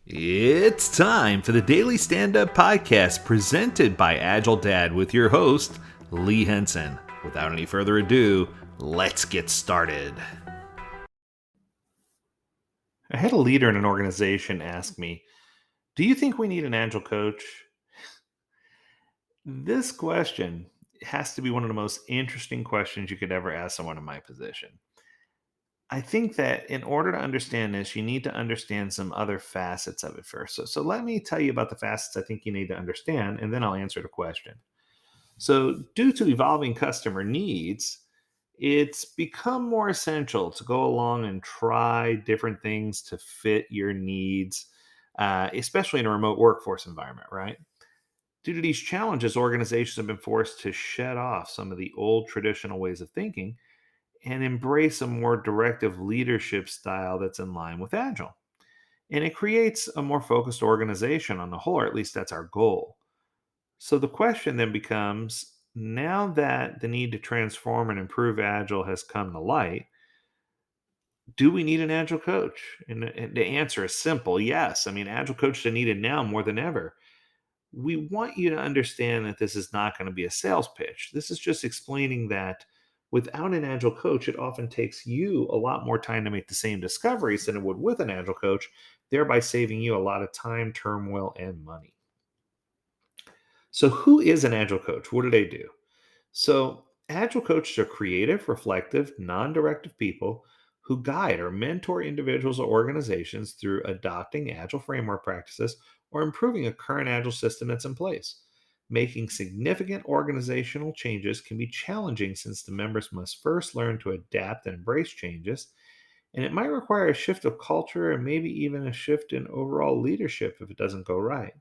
It's time for the Daily Stand Up Podcast presented by AgileDad with your host, Lee Henson. Without any further ado, let's get started. I had a leader in an organization ask me, "Do you think we need an Agile coach?" This question has to be one of the most interesting questions you could ever ask someone in my position. I think that in order to understand this, you need to understand some other facets of it first. So let me tell you about the facets I think you need to understand, and then I'll answer the question. So, due to evolving customer needs, it's become more essential to go along and try different things to fit your needs, especially in a remote workforce environment, right? Due to these challenges, organizations have been forced to shed off some of the old traditional ways of thinking and embrace a more directive leadership style that's in line with Agile. And it creates a more focused organization on the whole, or at least that's our goal. So the question then becomes, now that the need to transform and improve Agile has come to light, do we need an Agile coach? And the answer is simple yes. I mean, Agile coaches are needed now more than ever. We want you to understand that this is not going to be a sales pitch. This is just explaining that without an Agile coach, it often takes you a lot more time to make the same discoveries than it would with an Agile coach, thereby saving you a lot of time, turmoil, and money. So, who is an Agile coach? What do they do? So, Agile coaches are creative, reflective, non directive people who guide or mentor individuals or organizations through adopting Agile framework practices or improving a current Agile system that's in place. Making significant organizational changes can be challenging since the members must first learn to adapt and embrace changes, and it might require a shift of culture and maybe even a shift in overall leadership if it doesn't go right.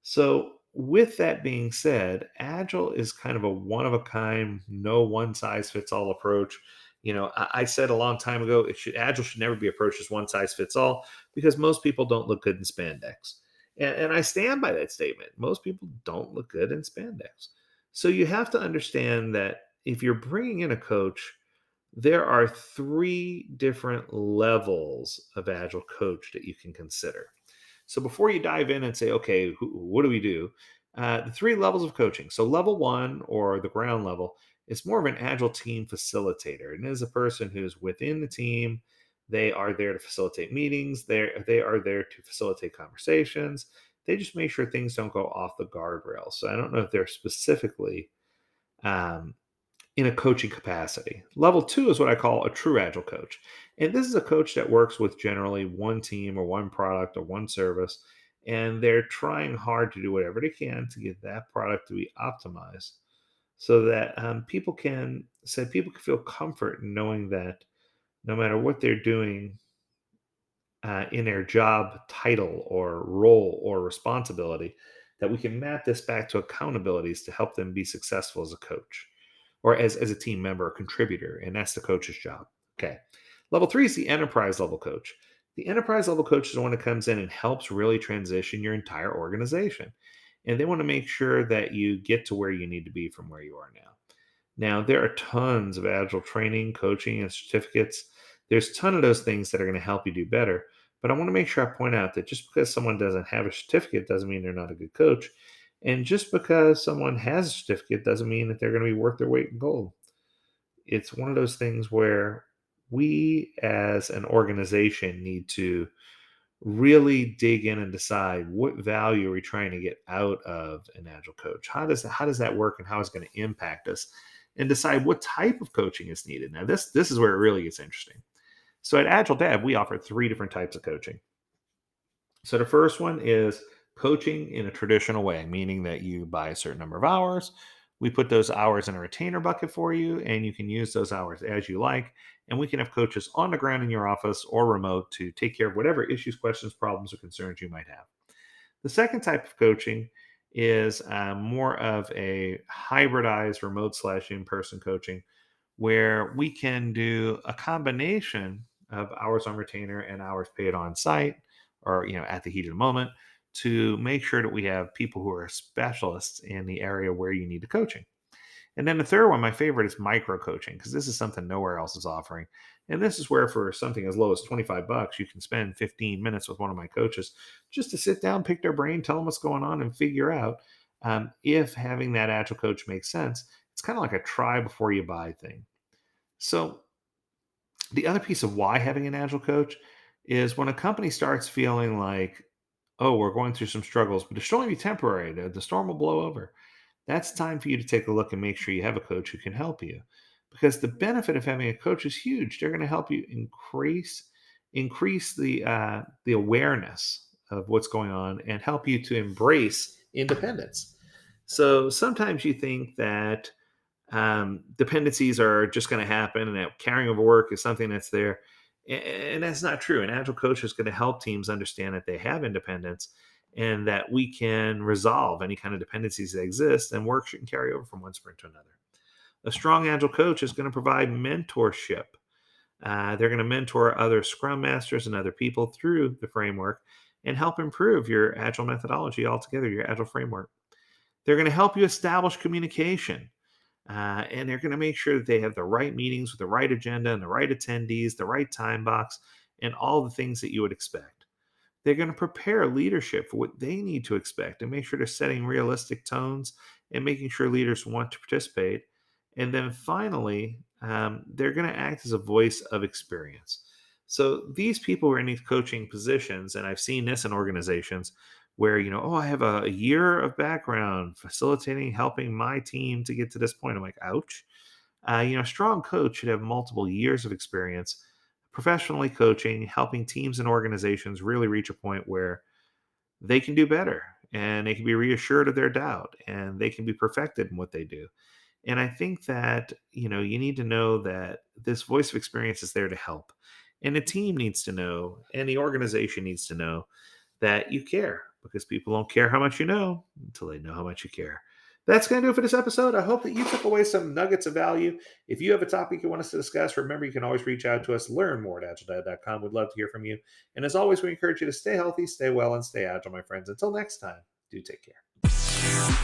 So, with that being said, Agile is kind of a one of a kind, no one size fits all approach. I said a long time ago, Agile should never be approached as one size fits all because most people don't look good in spandex. And I stand by that statement. Most people don't look good in spandex. So, you have to understand that if you're bringing in a coach, there are three different levels of Agile coach that you can consider. So before you dive in and say, okay, what do we do? The three levels of coaching. So level one, or the ground level, is more of an agile team facilitator, and is a person who's within the team. They are there to facilitate meetings. They are there to facilitate conversations. They just make sure things don't go off the guardrails. So I don't know if they're specifically um, in a coaching capacity. Level two is what I call a true agile coach. And this is a coach that works with generally one team or one product or one service, and they're trying hard to do whatever they can to get that product to be optimized so that people can feel comfort in knowing that no matter what they're doing in their job title or role or responsibility, that we can map this back to accountabilities to help them be successful as a coach or as a team member or contributor. And that's the coach's job. Okay. Level three is the enterprise level coach. The enterprise level coach is the one that comes in and helps really transition your entire organization. And they want to make sure that you get to where you need to be from where you are now. Now, there are tons of agile training, coaching, and certificates. There's a ton of those things that are going to help you do better. But I want to make sure I point out that just because someone doesn't have a certificate doesn't mean they're not a good coach. And just because someone has a certificate doesn't mean that they're going to be worth their weight in gold. It's one of those things where we as an organization need to really dig in and decide what value are we trying to get out of an agile coach. How does that work, and how is it going to impact us, and decide what type of coaching is needed. Now this is where it really gets interesting. So at AgileDad, we offer three different types of coaching. So the first one is coaching in a traditional way, meaning that you buy a certain number of hours. We put those hours in a retainer bucket for you, and you can use those hours as you like. And we can have coaches on the ground in your office or remote to take care of whatever issues, questions, problems, or concerns you might have. The second type of coaching is more of a hybridized remote slash in person coaching where we can do a combination of hours on retainer and hours paid on site or at the heat of the moment to make sure that we have people who are specialists in the area where you need the coaching. And then the third one, my favorite, is micro coaching, because this is something nowhere else is offering. And this is where, for something as low as $25, you can spend 15 minutes with one of my coaches just to sit down, pick their brain, tell them what's going on, and figure out if having that Agile coach makes sense. It's kind of like a try before you buy thing. So, the other piece of why having an Agile coach is when a company starts feeling like, oh, we're going through some struggles, but it should only be temporary. The storm will blow over. That's time for you to take a look and make sure you have a coach who can help you. Because the benefit of having a coach is huge. They're going to help you increase the awareness of what's going on and help you to embrace independence. So sometimes you think that dependencies are just going to happen and that carrying over work is something that's there. And that's not true. An Agile coach is going to help teams understand that they have independence and that we can resolve any kind of dependencies that exist, and work shouldn't carry over from one sprint to another. A strong Agile coach is going to provide mentorship. They're going to mentor other Scrum Masters and other people through the framework and help improve your Agile methodology altogether, your Agile framework. They're going to help you establish communication. And they're going to make sure that they have the right meetings with the right agenda and the right attendees, the right time box, and all the things that you would expect. They're going to prepare leadership for what they need to expect and make sure they're setting realistic tones and making sure leaders want to participate. And then finally, they're going to act as a voice of experience. So these people are in these coaching positions, and I've seen this in organizations where, oh, I have a year of background facilitating, helping my team to get to this point. I'm like, ouch. A strong coach should have multiple years of experience professionally coaching, helping teams and organizations really reach a point where they can do better and they can be reassured of their doubt and they can be perfected in what they do. And I think that, you need to know that this voice of experience is there to help. And the team needs to know, and the organization needs to know that you care, because people don't care how much you know until they know how much you care. That's going to do it for this episode. I hope that you took away some nuggets of value. If you have a topic you want us to discuss, remember you can always reach out to us. Learn more at AgileDad.com. We'd love to hear from you. And as always, we encourage you to stay healthy, stay well, and stay agile, my friends. Until next time, do take care.